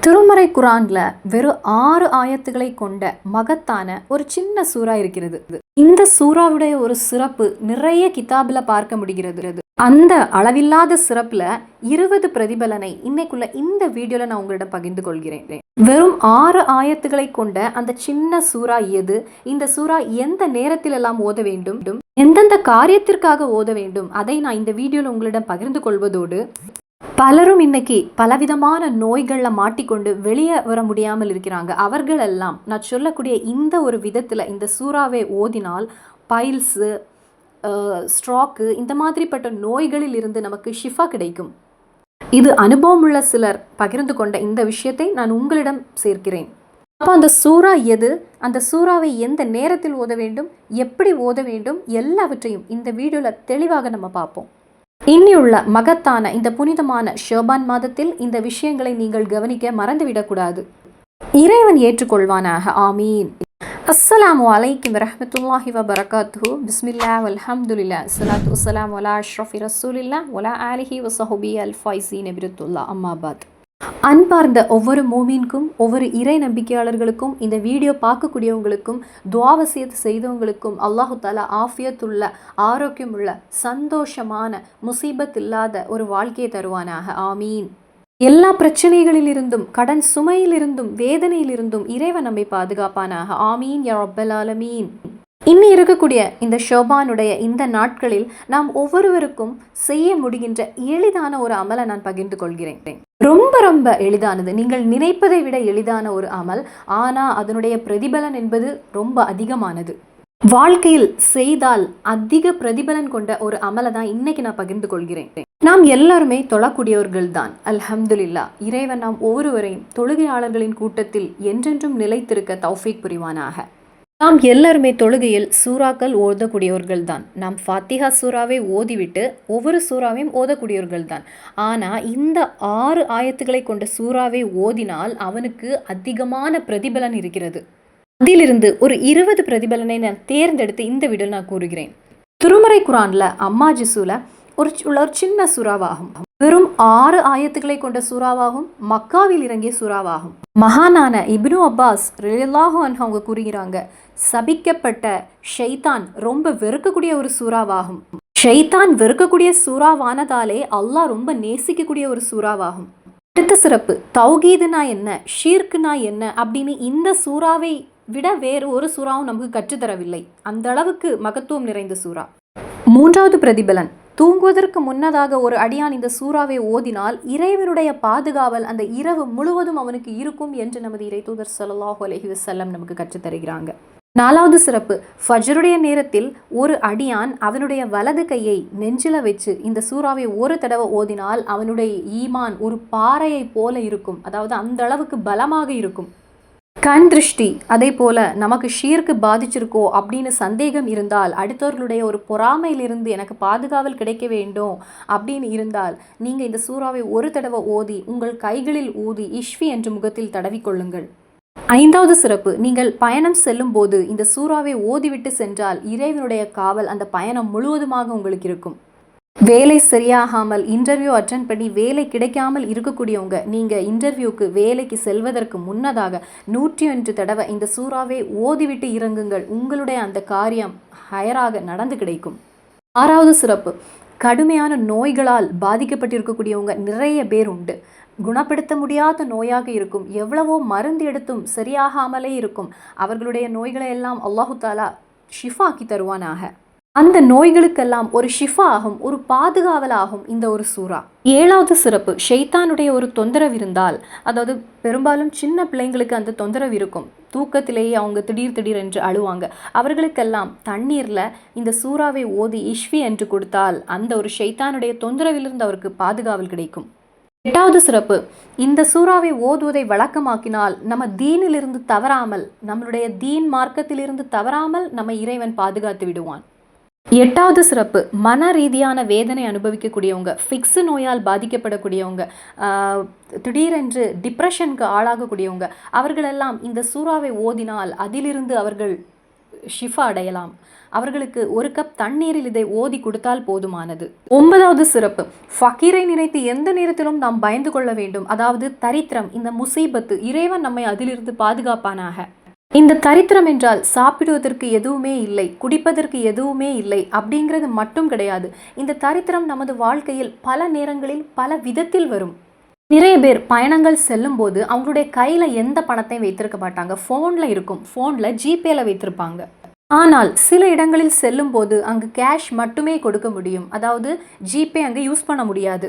திருமறை குரான்ல வெறும் 6 ஆயத்துகளை கொண்ட மகத்தான ஒரு சின்ன சூறா இருக்கிறது. இந்த சூறாவுடைய ஒரு சிறப்பு நிறைய கிதாபில் பார்க்க முடிகிறது. அந்த அளவில்லாத சிறப்புல 20 பிரதிபலனை இன்னைக்குள்ள இந்த வீடியோல நான் உங்களிடம் பகிர்ந்து கொள்கிறேன். வெறும் 6 ஆயத்துகளை கொண்ட அந்த சின்ன சூறா எது? இந்த சூறா எந்த நேரத்தில் எல்லாம் ஓத வேண்டும், எந்தெந்த காரியத்திற்காக ஓத வேண்டும், அதை நான் இந்த வீடியோல உங்களிடம் பகிர்ந்து கொள்வதோடு பலரும் இன்னைக்கு பலவிதமான நோய்களில் மாட்டிக்கொண்டு வெளியே வர முடியாமல் இருக்கிறாங்க. அவர்களெல்லாம் நான் சொல்லக்கூடிய இந்த ஒரு விதத்தில் இந்த சூறாவை ஓதினால் பைல்ஸு, ஸ்ட்ரோக்கு, இந்த மாதிரிப்பட்ட நோய்களில் இருந்து நமக்கு ஷிஃபா கிடைக்கும். இது அனுபவம் உள்ள சிலர் பகிர்ந்து கொண்ட இந்த விஷயத்தை நான் உங்களிடம் சேர்க்கிறேன். அப்போ அந்த சூறா எது, அந்த சூறாவை எந்த நேரத்தில் ஓத வேண்டும், எப்படி ஓத வேண்டும், எல்லாவற்றையும் இந்த வீடியோவில் தெளிவாக நம்ம பார்ப்போம். இன்னியுள்ள மகத்தான இந்த புனிதமான ஷோபான் மாதத்தில் இந்த விஷயங்களை நீங்கள் கவனிக்க மறந்துவிடக்கூடாது. இறைவன் ஏற்றுக்கொள்வானாக. ஆமீன். அஸ்ஸலாமு அலைக்கும் வரஹ்மத்துல்லாஹி வபரகாத்துஹு. பிஸ்மில்லாஹ் வல்ஹம்துலில்லாஹ் ஸலாத்து வஸ்ஸலாமு அலா அஷ்ரஃபி ரசூலில்லாஹ் வலா ஆலிஹி வஸஹ்பிஹி அல் ஃபைஸீன பிருத்துல்லாஹ். அம்மா பாத். அன்பார்ந்த ஒவ்வொரு மூமீனுக்கும், ஒவ்வொரு இறை நம்பிக்கையாளர்களுக்கும், இந்த வீடியோ பார்க்கக்கூடியவங்களுக்கும், துஆவசியத் செய்தவங்களுக்கும் அல்லாஹு தாலா ஆஃபியத்துள்ள, ஆரோக்கியமுள்ள, சந்தோஷமான, முசீபத் இல்லாத ஒரு வாழ்க்கையை தருவானாக. ஆமீன். எல்லா பிரச்சனைகளிலிருந்தும், கடன் சுமையிலிருந்தும், வேதனையிலிருந்தும் இறைவன் நம்மை பாதுகாப்பானாக. ஆமீன் யா ரப்பல் ஆலமீன். இன்னி இருக்கக்கூடிய இந்த ஷோபானுடைய இந்த நாட்களில் நாம் ஒவ்வொருவருக்கும் செய்ய முடிகின்ற எளிதான ஒரு அமலை நான் பகிர்ந்து கொள்கிறேன். ரொம்ப ரொம்ப எளிதானது, நீங்கள் நினைப்பதை விட எளிதான ஒரு அமல். ஆனால் அதனுடைய பிரதிபலன் என்பது ரொம்ப அதிகமானது. வாழ்க்கையில் செய்தால் அதிக பிரதிபலன் கொண்ட ஒரு அமலை தான் இன்னைக்கு நான் பகிர்ந்து கொள்கிறேன். நாம் எல்லாருமே தொழக்கூடியவர்கள் தான். அல்ஹம்துலில்லாஹ். இறைவன் நாம் ஒவ்வொருவரையும் தொழுகையாளர்களின் கூட்டத்தில் என்றென்றும் நிலைத்திருக்க தௌஃபீக் புரிவானாக. நாம் எல்லாருமே தொழுகையில் சூறாக்கள் ஓதக்கூடியவர்கள் தான். நாம் ஃபாத்திஹா சூறாவை ஓதிவிட்டு ஒவ்வொரு சூறாவையும் ஓதக்கூடியவர்கள் தான். ஆனால் இந்த 6 ஆயத்துக்களை கொண்ட சூறாவை ஓதினால் அவனுக்கு அதிகமான பிரதிபலன் இருக்கிறது. அதிலிருந்து ஒரு 20 பிரதிபலனை நான் தேர்ந்தெடுத்து இந்த வீடியோவில் நான் கூறுகிறேன். திருமறை குரான்ல அம்மா ஜிசூல ஒரு சின்ன சூறாவாகும். வெறும் 6 ஆயத்துக்களை கொண்ட சூறாவாகும். மக்காவில் இறங்கிய சூறாவாகும். மகானான இப்னு அப்பாஸ் ரலியல்லாஹு அன்ஹு அவங்க கூறுகிறாங்க, சபிக்கப்பட்ட ஷைத்தான் ரொம்ப வெறுக்கக்கூடிய ஒரு சூறாவாகும். ஷைத்தான் வெறுக்கக்கூடிய சூறாவானதாலே அல்லாஹ் ரொம்ப நேசிக்கக்கூடிய ஒரு சூறாவாகும். அடுத்த சிறப்பு, தௌகீதுனா என்ன, ஷீர்க்குனா என்ன அப்படின்னு இந்த சூறாவை விட வேறு ஒரு சூறாவும் நமக்கு கற்றுத்தரவில்லை. அந்த அளவுக்கு மகத்துவம் நிறைந்த சூறா. 3வது பிரதிபலன், தூங்குவதற்கு முன்னதாக ஒரு அடியான் இந்த சூறாவை ஓதினால் இறைவனுடைய பாதுகாவல் அந்த இரவு முழுவதும் அவனுக்கு இருக்கும் என்று நமது இறை தூதர் ஸல்லல்லாஹு அலைஹி வஸல்லம் நமக்கு கற்றுத்தருகிறாங்க. 4வது சிறப்பு, ஃபஜ்ருடைய நேரத்தில் ஒரு அடியான் அவனுடைய வலது கையை நெஞ்சில வச்சு இந்த சூறாவை ஒரு தடவை ஓதினால் அவனுடைய ஈமான் ஒரு பாறையை போல இருக்கும். அதாவது அந்த அளவுக்கு பலமாக இருக்கும். கண் திருஷ்டி, அதே போல நமக்கு ஷீருக்கு பாதிச்சிருக்கோ அப்படின்னு சந்தேகம் இருந்தால், அடுத்தவர்களுடைய ஒரு பொறாமையிலிருந்து எனக்கு பாதுகாவல் கிடைக்க வேண்டும் அப்படின்னு இருந்தால் நீங்கள் இந்த சூறாவை ஒரு தடவை ஓதி உங்கள் கைகளில் ஊதி இஷ்வி என்ற முகத்தில் தடவிக்கொள்ளுங்கள். 5வது சிறப்பு, நீங்கள் பயணம் செல்லும் போது இந்த சூறாவை ஓதிவிட்டு சென்றால் இறைவனுடைய காவல் அந்த பயணம் முழுவதுமாக உங்களுக்கு இருக்கும். வேலை சரியாகாமல் இன்டர்வியூ அட்டென்ட் பண்ணி வேலை கிடைக்காமல் இருக்கக்கூடியவங்க, நீங்கள் இன்டர்வியூக்கு வேலைக்கு செல்வதற்கு முன்னதாக 101 தடவை இந்த சூறாவை ஓதிவிட்டு இறங்குங்கள். உங்களுடைய அந்த காரியம் ஹயராக நடந்து கிடைக்கும். 6வது சிறப்பு, கடுமையான நோய்களால் பாதிக்கப்பட்டிருக்கக்கூடியவங்க நிறைய பேர் உண்டு. குணப்படுத்த முடியாத நோயாக இருக்கும், எவ்வளவோ மருந்து எடுத்தும் சரியாகாமலே இருக்கும். அவர்களுடைய நோய்களை எல்லாம் அல்லாஹு தாலா ஷிஃபாக்கி தருவானாக. அந்த நோய்களுக்கெல்லாம் ஒரு ஷிஃபா ஆகும், ஒரு பாதுகாவலாகும் இந்த ஒரு சூறா. 7வது சிறப்பு, ஷைத்தானுடைய ஒரு தொந்தரவு இருந்தால், அதாவது பெரும்பாலும் சின்ன பிள்ளைங்களுக்கு அந்த தொந்தரவு இருக்கும். தூக்கத்திலேயே அவங்க திடீர் என்று அழுவாங்க. அவர்களுக்கெல்லாம் தண்ணீரில் இந்த சூறாவை ஓதி இஷ்வி என்று கொடுத்தால் அந்த ஒரு ஷைத்தானுடைய தொந்தரவிலிருந்து அவருக்கு பாதுகாவல் கிடைக்கும். 8வது சிறப்பு, இந்த சூறாவை ஓதுவதை வழக்கமாக்கினால் நம்ம தீனிலிருந்து தவறாமல், நம்மளுடைய தீன் மார்க்கத்திலிருந்து தவறாமல் நம்ம இறைவன் பாதுகாத்து விடுவான். 8வது சிறப்பு, மன ரீதியான வேதனை அனுபவிக்கக்கூடியவங்க, ஃபிக்ஸு நோயால் பாதிக்கப்படக்கூடியவங்க, திடீரென்று டிப்ரெஷனுக்கு ஆளாகக்கூடியவங்க, அவர்களெல்லாம் இந்த சூறாவை ஓதினால் அதிலிருந்து அவர்கள் ஷிஃபா அடையலாம். அவர்களுக்கு ஒரு கப் தண்ணீரில் இதை ஓதி கொடுத்தால் போதுமானது. 9வது சிறப்பு, ஃபக்கீரை நினைத்து எந்த நேரத்திலும் நாம் பயந்து கொள்ள வேண்டும். அதாவது தரித்திரம், இந்த முசீபத்து, இறைவன் நம்மை அதிலிருந்து பாதுகாப்பானாக. இந்த தரித்திரம் என்றால் சாப்பிடுவதற்கு எதுவுமே இல்லை, குடிப்பதற்கு எதுவுமே இல்லை அப்படிங்கிறது மட்டும் கிடையாது. இந்த தரித்திரம் நமது வாழ்க்கையில் பல நேரங்களில் பல விதத்தில் வரும். நிறைய பேர் பயணங்கள் செல்லும் போது அவங்களுடைய கையில் எந்த பணத்தையும் வைத்திருக்க மாட்டாங்க, ஃபோனில் இருக்கும், ஃபோனில் ஜிபேல வைத்திருப்பாங்க. ஆனால் சில இடங்களில் செல்லும் போது அங்கு கேஷ் மட்டுமே கொடுக்க முடியும், அதாவது ஜிபே அங்கே யூஸ் பண்ண முடியாது.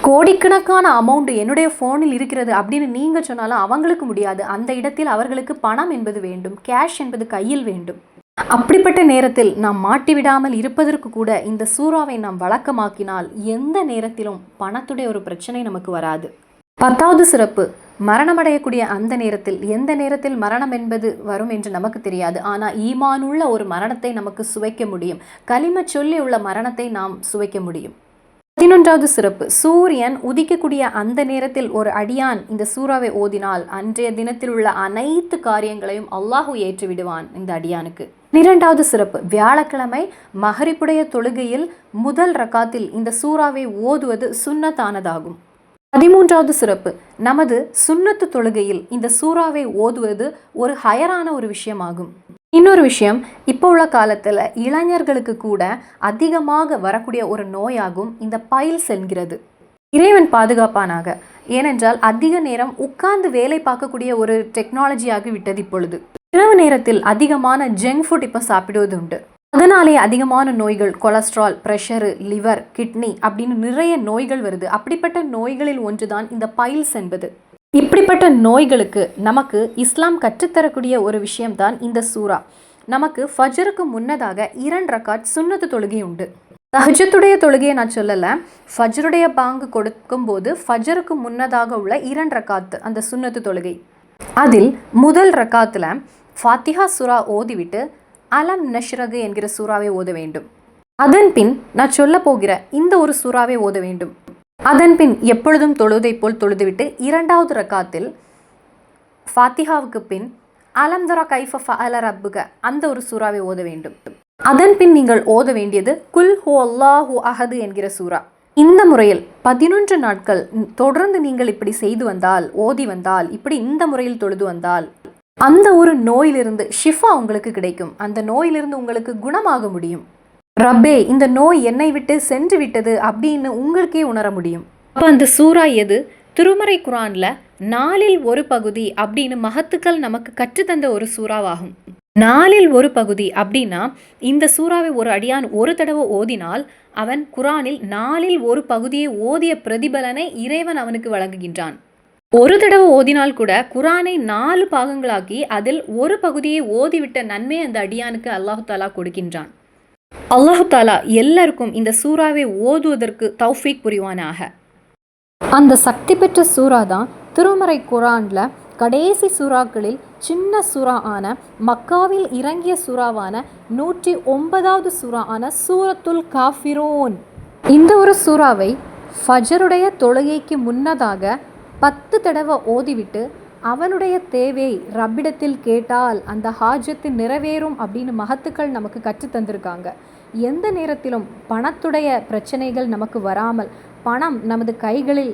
கோடிக்கணக்கான அமௌண்ட் என்னுடைய ஃபோனில் இருக்கிறது அப்படின்னு நீங்கள் சொன்னாலும் அவங்களுக்கு முடியாது. அந்த இடத்தில் அவர்களுக்கு பணம் என்பது வேண்டும், கேஷ் என்பது கையில் வேண்டும். அப்படிப்பட்ட நேரத்தில் நாம் மாட்டிவிடாமல் இருப்பதற்கு கூட இந்த சூறாவை நாம் வழக்கமாக்கினால் எந்த நேரத்திலும் பணத்துடைய ஒரு பிரச்சனை நமக்கு வராது. 10வது சிறப்பு, மரணமடையக்கூடிய அந்த நேரத்தில், எந்த நேரத்தில் மரணம் என்பது வரும் என்று நமக்கு தெரியாது, ஆனால் ஈமானுள்ள ஒரு மரணத்தை நமக்கு சுவைக்க முடியும். கலிம சொல்லி உள்ள மரணத்தை நாம் சுவைக்க முடியும். 11வது சிறப்பு, சூரியன் உதிக்கக்கூடிய அந்த நேரத்தில் ஒரு அடியான் இந்த சூறாவை ஓதினால் அன்றைய தினத்தில் உள்ள அனைத்து காரியங்களையும் அல்லாஹு ஏற்றுவிடுவான் இந்த அடியானுக்கு. 12வது சிறப்பு, வியாழக்கிழமை மகரிப்புடைய தொழுகையில் முதல் ரக்காத்தில் இந்த சூறாவை ஓதுவது சுன்னத்தானதாகும். 13வது சிறப்பு, நமது சுன்னத்து தொழுகையில் இந்த சூறாவை ஓதுவது ஒரு ஹயரான ஒரு விஷயமாகும். இன்னொரு விஷயம், இப்போ உள்ள காலத்தில் இளைஞர்களுக்கு கூட அதிகமாக வரக்கூடிய ஒரு நோயாகும் இந்த பைல்ஸ் என்கிறது. இறைவன் பாதுகாப்பானாக. ஏனென்றால் அதிக நேரம் உட்கார்ந்து வேலை பார்க்கக்கூடிய ஒரு டெக்னாலஜியாகி விட்டது இப்பொழுது. இரவு நேரத்தில் அதிகமான ஜங்க் ஃபுட் இப்போ சாப்பிடுவது உண்டு. அதனாலே அதிகமான நோய்கள், கொலஸ்ட்ரால், ப்ரெஷரு, லிவர், கிட்னி அப்படின்னு நிறைய நோய்கள் வருது. அப்படிப்பட்ட நோய்களில் ஒன்றுதான் இந்த பைல்ஸ் என்பது. இப்படிப்பட்ட நோய்களுக்கு நமக்கு இஸ்லாம் கற்றுத்தரக்கூடிய ஒரு விஷயம்தான் இந்த சூறா. நமக்கு ஃபஜருக்கு முன்னதாக 2 ரக்காத் சுன்னத்து தொழுகை உண்டு. தஹஜ்ஜுடைய தொழுகையை நான் சொல்லலை, ஃபஜ்ருடைய பாங்கு கொடுக்கும் போது ஃபஜருக்கு முன்னதாக உள்ள 2 ரக்காத் அந்த சுன்னத்து தொழுகை. அதில் முதல் ரக்காத்தில் ஃபாத்திஹா சூரா ஓதிவிட்டு அலம் நஷ்ரகு என்கிற சூறாவை ஓத வேண்டும். அதன் பின் நான் சொல்ல போகிற இந்த ஒரு சூறாவை ஓத வேண்டும். அதன் பின் எப்பொழுதும் தொழுதை போல் தொழுதுவிட்டு 2வது ரக்காத்தில் ஃபாத்திஹாவுக்கு பின் அலம் தரா கைஃப ஃபஅல ரப்புக அந்த ஒரு சூறாவை ஓத வேண்டும். அதன் பின் நீங்கள் ஓத வேண்டியது குல் ஹு அல்லாஹு அஹது என்கிற சூறா. இந்த முறையில் 11 நாட்கள் தொடர்ந்து நீங்கள் இப்படி செய்து வந்தால், ஓதி வந்தால், இப்படி இந்த முறையில் தொழுது வந்தால் அந்த ஒரு நோயிலிருந்து ஷிஃபா உங்களுக்கு கிடைக்கும். அந்த நோயிலிருந்து உங்களுக்கு குணமாக முடியும். ரப்பே, இந்த நோய் என்னை விட்டு சென்று விட்டது அப்படின்னு உங்களுக்கே உணர முடியும். அப்போ அந்த சூறா எது? திருமறை குரான்ல 4இல் ஒரு பகுதி அப்படின்னு மகத்துக்கள் நமக்கு கற்றுத்தந்த ஒரு சூறாவாகும். 4இல் ஒரு பகுதி அப்படின்னா இந்த சூறாவை ஒரு அடியான் ஒரு தடவை ஓதினால் அவன் குரானில் 4இல் ஒரு பகுதியை ஓதிய பிரதிபலனை இறைவன் அவனுக்கு வழங்குகின்றான். ஒரு தடவை ஓதினால் கூட குரானை 4 பாகங்களாக்கி அதில் ஒரு பகுதியை ஓதிவிட்ட நன்மை அந்த அடியானுக்கு அல்லாஹு தாலா கொடுக்கின்றான். அல்லாஹு தாலா எல்லாருக்கும் இந்த சூறாவை ஓதுவதற்கு தௌஃபீக் புரிவானாக. அந்த சக்தி பெற்ற சூறா தான் திருமறை குரான்ல கடைசி சூறாக்களில் சின்ன சூறா ஆன மக்காவில் இறங்கிய சூறாவான 109வது சூறா ஆன சூரத்துல் காஃபிரூன். இந்த ஒரு சூறாவை ஃபஜருடைய தொழுகைக்கு முன்னதாக 10 தடவை ஓதிவிட்டு அவனுடைய தேவையை ரப்பிடத்தில் கேட்டால் அந்த ஹாஜத்து நிறைவேறும் அப்படின்னு மகத்துக்கள் நமக்கு கற்றுத்தந்திருக்காங்க. எந்த நேரத்திலும் பணத்துடைய பிரச்சனைகள் நமக்கு வராமல் பணம் நமது கைகளில்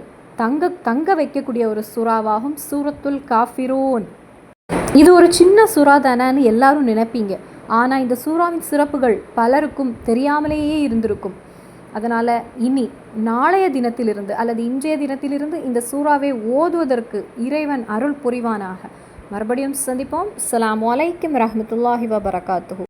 தங்க வைக்கக்கூடிய ஒரு சூறாவாகும் சூரத்துல் காஃபிரூன். இது ஒரு சின்ன சூறா தானேன்னு எல்லாரும் நினைப்பீங்க. ஆனால் இந்த சூறாவின் சிறப்புகள் பலருக்கும் தெரியாமலேயே இருந்திருக்கும். அதனால் இனி நாளைய தினத்திலிருந்து அல்லது இன்றைய தினத்திலிருந்து இந்த சூறாவை ஓதுவதற்கு இறைவன் அருள் புரிவானாக. மறுபடியும் சந்திப்போம். அஸ்ஸலாமு அலைக்கும் வரஹ்மத்துல்லாஹி வபரகாத்துஹு.